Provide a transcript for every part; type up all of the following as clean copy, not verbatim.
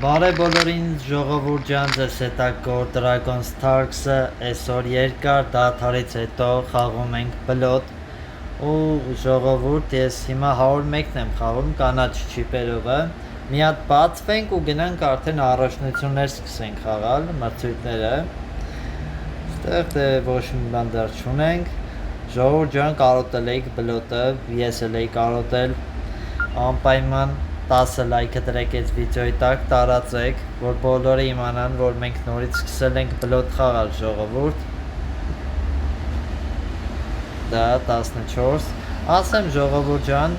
Բարև բոլորին ժողովուրդ ջան, ձեզ հետ է Core Dragon Starks-ը, այսօր երկար դադարից հետո խաղում ենք բլոտ ու ժողովուրդ, ես հիմա 101-ն եմ խաղում կանաչ չիպերովը, մի հատ բացվենք ու գնանք արդեն առաջնություններ սկսենք խաղալ, մրցույթները, ստեղ ոչ մի բան դեռ չունենք, ժողովուրդ ջան կարոտել էիք բլոտը, ես էլ էի կարոտել, անպայման 10 լայքը դրեք այս վիդեոյի տակ, տարածեք, որ բոլորը իմանան, որ մենք նորից սկսել ենք բլոտ խաղալ ժողովուրդ։ Դա 14, ասեմ ժողովուրդ ջան,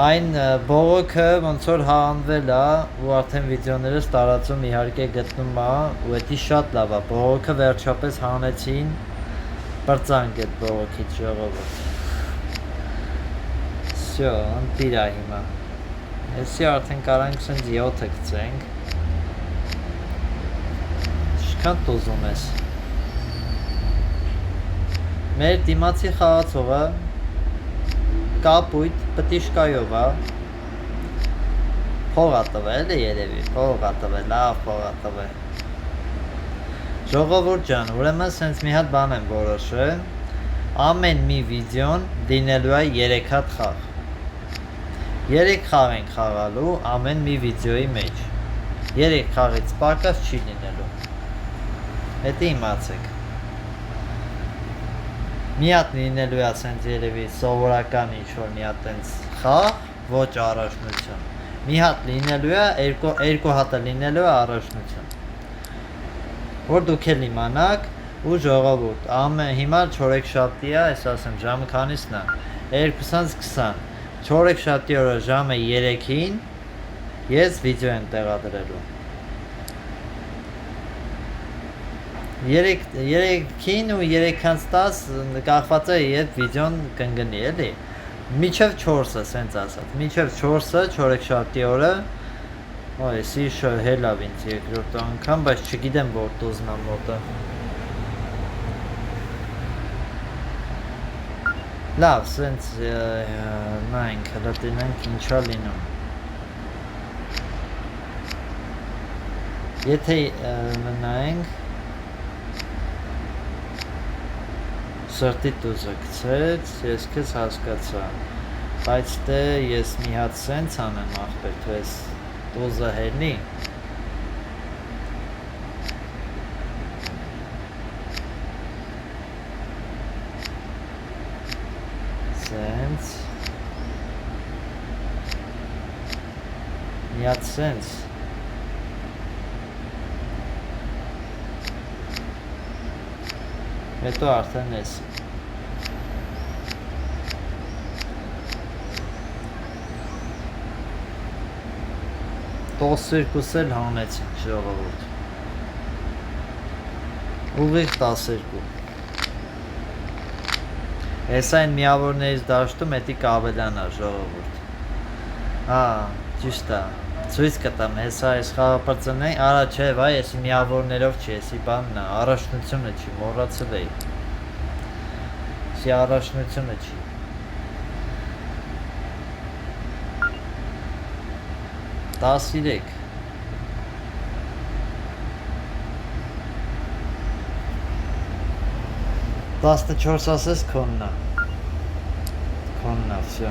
այն բողոքը ոնց որ հանվել է ու արդեն վիդեոներս տարածում իհարկե գտնում է ու էդի շատ լավ է, բողոքը վերջապես հանեցին, բրծանք այդ բողոքից ժողովուրդ։ Всё, ընտիր է հիմա։ Այսի արդեն կարանք սենց 7-ը գծենք, շքան տուզում ես, մեր դիմացի խաղացողը կապույտ պտիշկայով է, փող է տվել է երևի, փող է տվել, լավ փող է տվել, ժողովուրդ ջան, ուրեմն սենց մի հատ բան եմ որոշել, ամեն մի վիդեոն լինելու է 3 հատ խաղ, 3 խաղ ենք խաղալու ամեն մի վիդեոյի մեջ, 3 խաղից պակաս չի լինելու, հետի իմացեք, մի հատ լինելու է ասենց երևի սովորական ինչ-որ մի հատ տենց խաղ, ոչ առաջնություն, մի հատ լինելու է, երկու հատը լինելու է առաջնություն, որ դուք էլ իմանաք ու ժողովուրդ, հիմա չորեքշաբթի է, այս ասեմ ժամը քանիսն է, 2:20 չորեքշաբթի օրը ժամը 3-ին ես վիդեո եմ տեղադրելու 3-ին ու 3:10 կախված է երբ վիդեոն կընկնի էլի մինչև 4-ը սենց ասած մինչև 4-ը չորեքշաբթի օրը այսի հելավ ինձ երկրորդ անգամ բայց չգիտեմ որ տուզն է մոտը լավ, սենց նայնք, հլը տնենք ինչա լինում եթե նայնք սրտի տուզը գցեց, ես կեզ հասկացա բայց դե ես մի հատ սենց անեմ աղբեր, თუ ես տուզը հելի Սենց մի հատ սենց հետո արդեն ես տոս էլ հանեցինք ժողովուրդ ուղիղ 12 Ես այն միավորներից դաշտում էտի կավելան է ժողովուրդ ճիշտ է ցույց կտամ հեսա այս խաղը պրծնենք արա չէ վայ եսի միավորներով չի եսի բանն է առաջնությունը չի մոռացել էի եսի առաջնությունը չի տասիրեք 14 ասես քոննա всё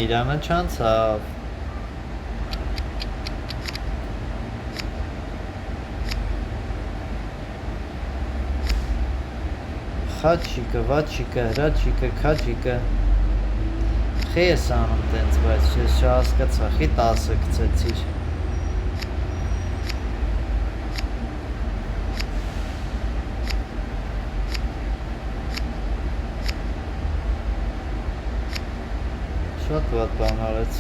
Իրանը չանցավ Խաչիկը, վաչիկը, հրաչիկը, քաչիկը Խի ես անում տենց, բայց ես չհասկացա, խի 10-ը գցեցիր Շատ վատ բան արեց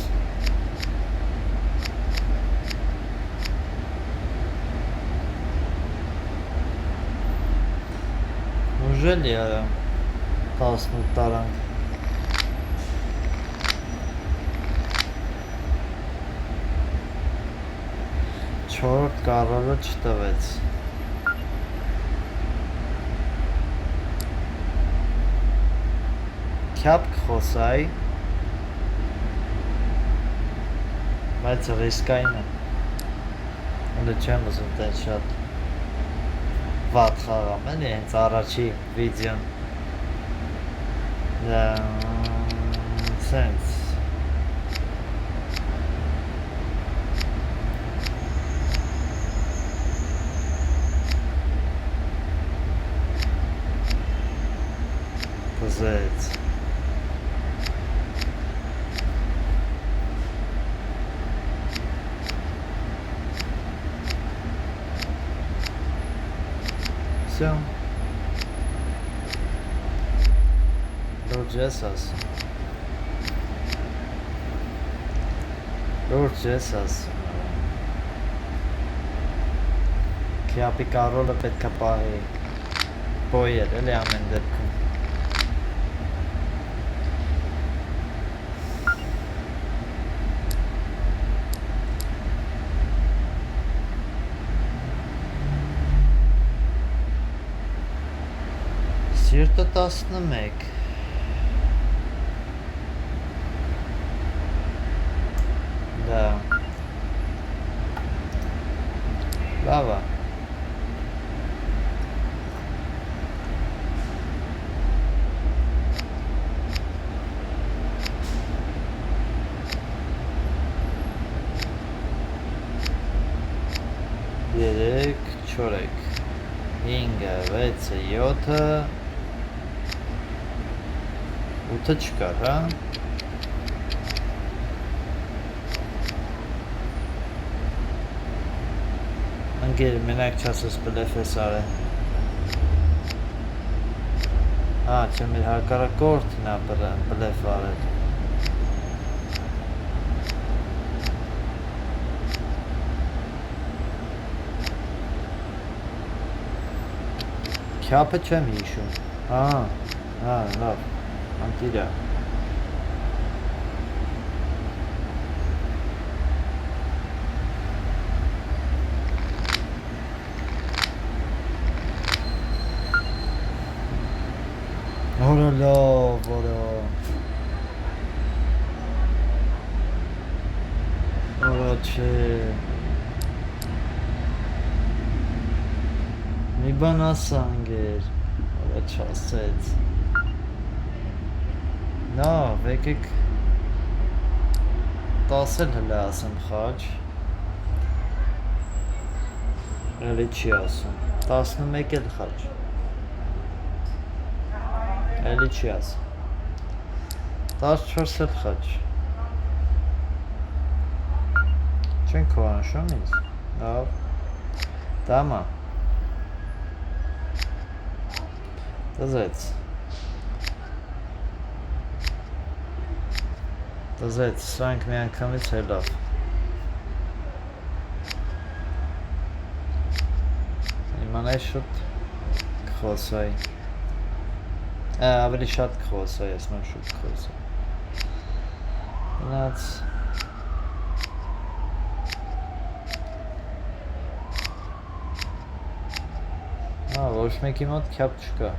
Ուժելի արա 18 տարանք 4-րդ կառոլը չտվեց։ Քյապ կխոսայի, բայց ռիսկային է։ Հələ չեմ ուզում տեն շատ վատ խաղամ, էլի հենց առաջի վիդեոն։ Դա սենց։ Կզեց։ Всё. Լուրջ ես ասում։ Լուրջ ես ասում։ Քյապի կառոլը պետք է պահի։ Բոյել էլի ամեն դեպքում։ Սիրտը 11 Դա լավ է երեք, չորեք, 5-ը, 6-ը, 7-ը 8-ը չկար, հա? Ընկեր, մենակ չասես բլեֆ ես արել։ Չէ, մեր հակառակորդն է բլեֆ արել։ Քյապը չեմ հիշում։ Լավ, անտիրա։ Որը լավ, որը չէ մի բան ասա ընկեր, որը չասեց Լավ, եկեք 10 էլ հլը ասեմ խաչ Էլի չի ասում 11 էլ խաչ Էլի չի ասում 14 էլ խաչ Չեն քոանշում ինձ Լավ Դամա Դզեց Դզեց, սրանք մի անգամից հելավ Իմանայ շուտ կխոսայի ավելի շատ կխոսայի, ես ման շուտ կխոսայի Մնաց Ոչ մեկի մոտ քյապ չկա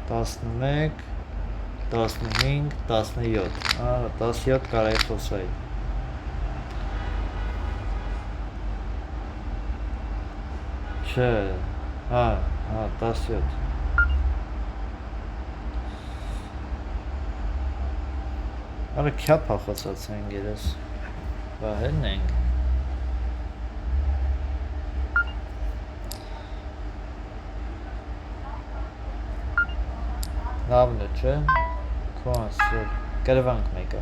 Տասնմեկ, 15, 17 17 կարայի խոսայի Չէ, 17 Արը քյապ հախոցած ենք երես Վահելն ենք Լավն է, չէ Քո անսել Կրվանք մեկը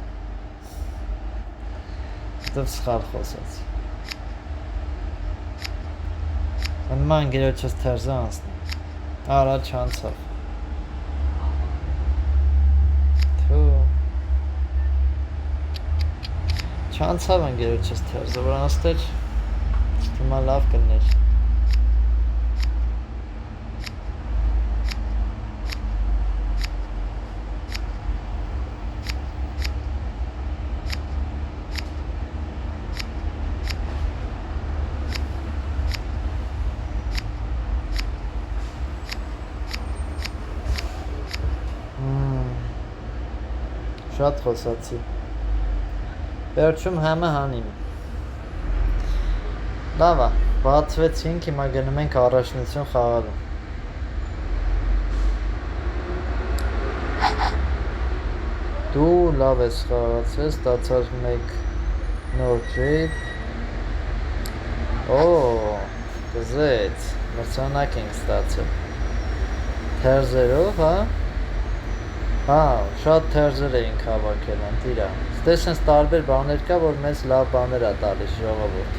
Դվ սխալ խոսած Նման գերոչս թերզը անսնի Արա չանցավ Թու Չանցավ են գերոչս թերզը որ անստեր Չտումա լավ կլներ Շատ խոսացի։ Վերջում համը հանիմ։ Լավ է, բացվեցինք, հիմա գնում ենք առաջնություն խաղալու։ Դու լավ ես խաղացրել, ստացած մեկ նոր ջիպ։ Գզեց, մրցանակ ենք ստացել։ Թերզերով, հա, շատ թերզեր էինք հավաքել, ընտիրա։ Ստես հենց տարբեր բաներ կա, որ մեզ լավ բաներ ա տալիս ժողովուրդ։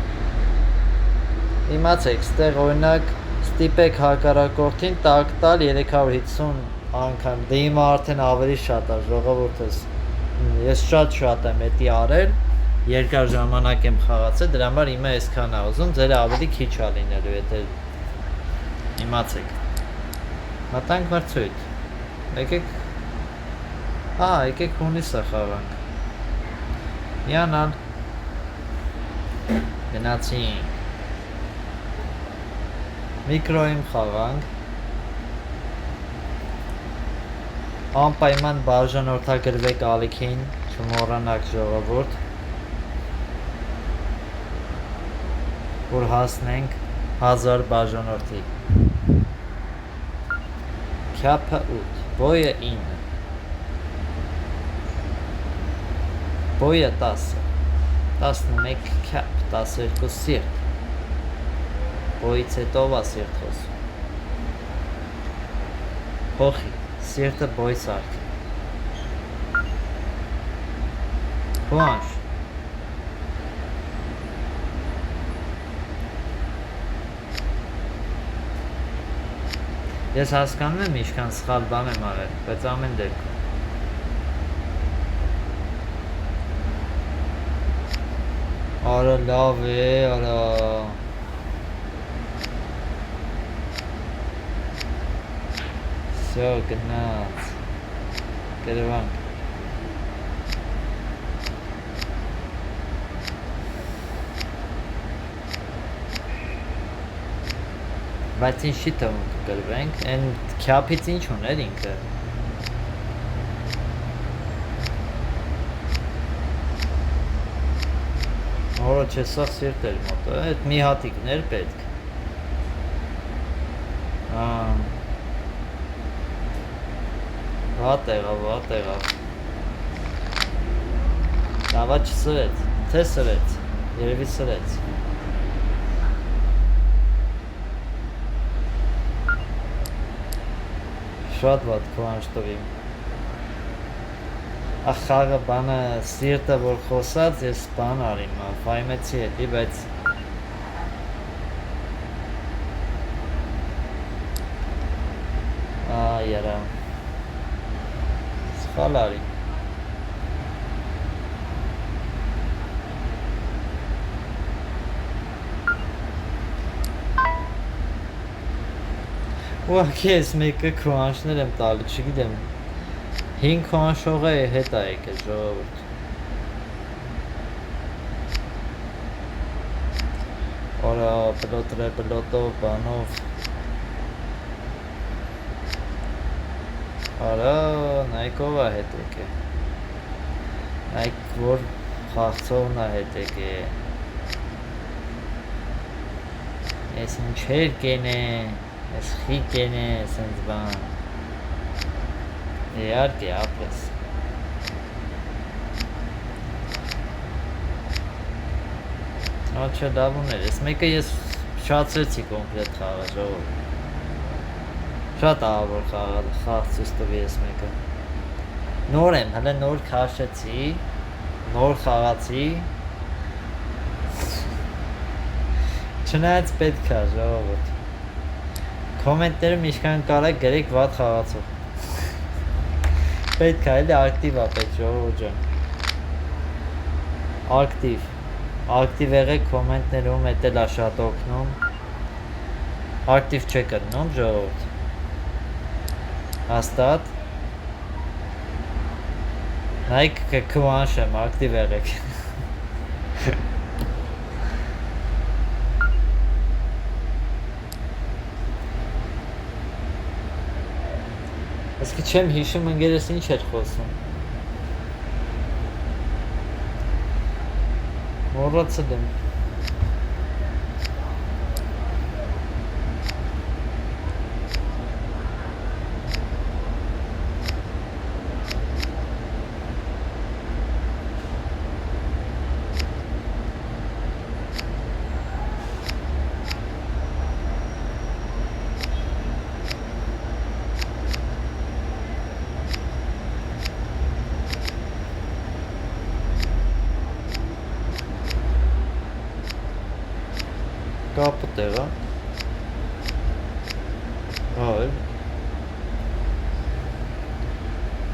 Իմացեք, ստեղ օրինակ ստիպեք հակառակորդին տակ տալ 350 անգամ, դե հիմա արդեն ավելի շատ ա ժողովուրդս։ Ես շատ եմ էտի արել, երկար ժամանակ եմ խաղացել, դրա համար հիմա այսքան ա ուզում, ձերը ավելի քիչ ա լինելու, եթե իմացեք։ Մտանք մրցույթ։ Եկեք հունիսը խաղանք։ Յանալ։ Գնացինք։ Միկրոյում խաղանք։ Անպայման բաժանորդագրվեք ալիքին, չմոռանաք ժողովուրդ, որ հասնենք 1000 բաժանորդի։ Քյափը 8, բոյը 9, բոյը 10, 11 քյափ, 12 սիրտ, բոյից հետո ա սիրտ խոսում, հոխի, սիրտը բոյ սարք, բուանշ, ես հասկանում եմ իշքան սխալ բան եմ արել, բայց ամեն դեպքում։ Արա լավ է, արա։ Всё, գնաց։ Գրվանք։ Բայց ինչի թվում կգրվենք, են քյափից ինչ ուներ ինքը։ Որը չէ, սա սիրտ էր մոտը, այդ մի հատիկներ պետք։ Վատ եղավ։ Լավա չսրեց, թե սրեց, երևի սրեց։ Շատ վատ քվանջ տվիմ։ Ախաղը բանը սիրտը որ խոսած, ես բան արիմ, վայմեցի հետի, բայց Այերա սխալ արիմ։ Ուղղակի ես մեկը քվանջներ եմ տալի, չգիտեմ 5 քվանջողը հետ ա եկել ժողովուրդ։ Արա պլոտով բանով։ Արա նայք ով ա հետ եկել։ Նայք որ խաղցողն ա հետ եկել։ Ես ինչեր կենե, ես խի կենե, սենց բան։ Իհարկե, ապրես։ Չէ լավ ուներ, ես մեկը ես շացրեցի կոմպլետ խաղը ժողովուրդ։ Շատ ահավոր խաղ ցույց տվի ես մեկը։ Նոր եմ, հələ նոր քաշեցի, նոր խաղացի։ Չնայած պետք է ժողովուրդ։ Կոմենտներում ինչքան կարեք գրեք վատ խաղացող։ Պետք է էլի ակտիվ ա պետք ժողովուրդ ջան։ Ակտիվ եղեք կոմենտներում, էդ էլ ա շատ օգնում։ Ակտիվ չեք գտնում ժողովուրդ։ Հաստատ։ Նայք քվանշ եմ, ակտիվ եղեք։ Ասկի չեմ հիշում ընկերս ինչ էր խոսում։ Մոռացել եմ։ Կապը տեղա։ Հա,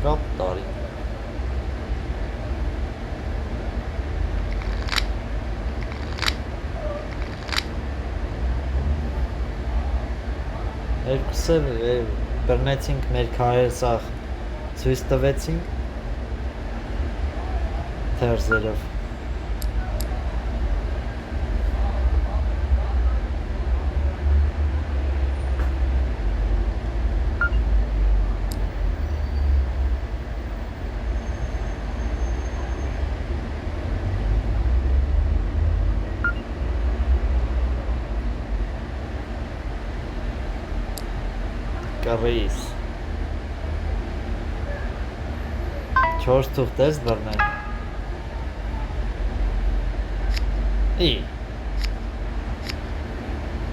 կապ տարի։ Երկուսը բռնեցինք մեր քարերը սաղ ցույց տվեցինք թերզերով։ Կռիս 4 թուղթ ես բռնել։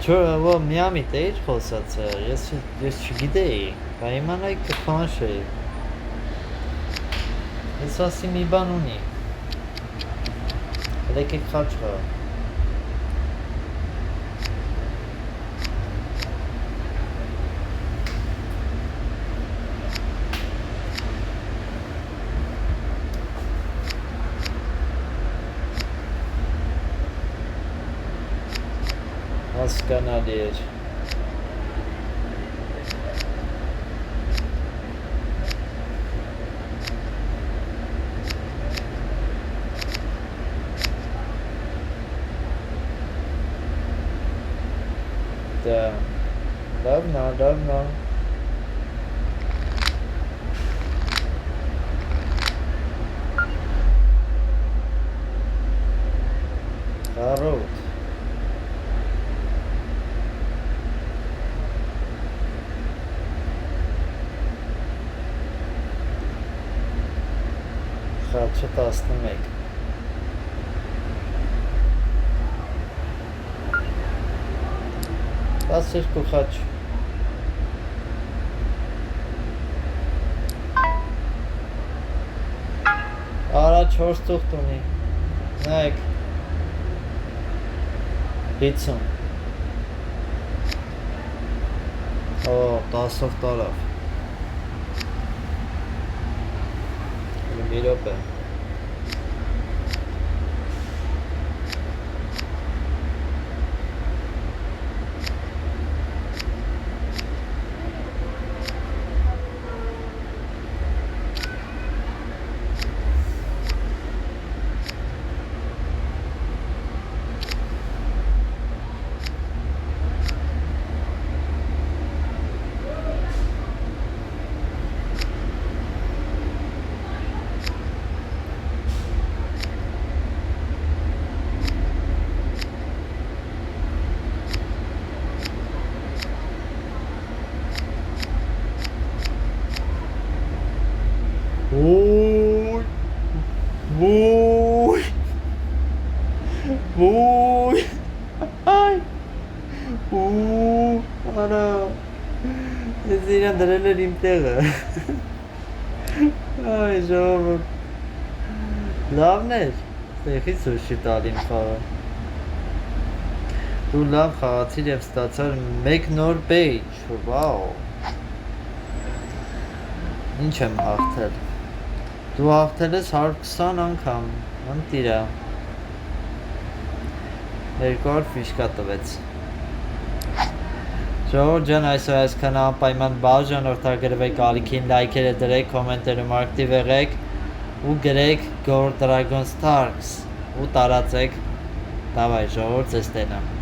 Չո միամիտ էիր խոսացը, ես չգիտեի, բա իմանայի կփանշեի։ Ես ասի մի բան ունի։ Եկեք խաչվա։ Հասկանալի էր։ Դա լավն է։ Կարոտ Խաչը 11 12 խաչ Արա 4 թուղթ ունի նայեք 50 Օ 10-ով տարավ Մի րոպե Ոյ Այ Արա Ես իրան դրել էր իմ տեղը Այ ժողովուրդ Լավն էր Տեղից ուշի տալին խաղը Դու լավ խաղացիր և ստացար մեկ նոր պեյջ Վաու Ինչ եմ հաղթել Դու հաղթել ես 120 անգամ Ընտիրա 200 ֆիշկա տվեց Ժողովուրդ ջան այսօր այսքան անպայման բաժանորդագրվեք ալիքին լայքերը դրեք կոմենտերում ակտիվ եղեք ու գրեք Gold Dragon Stars ու տարածեք Davai ժողովուրդ ձեզ տենամ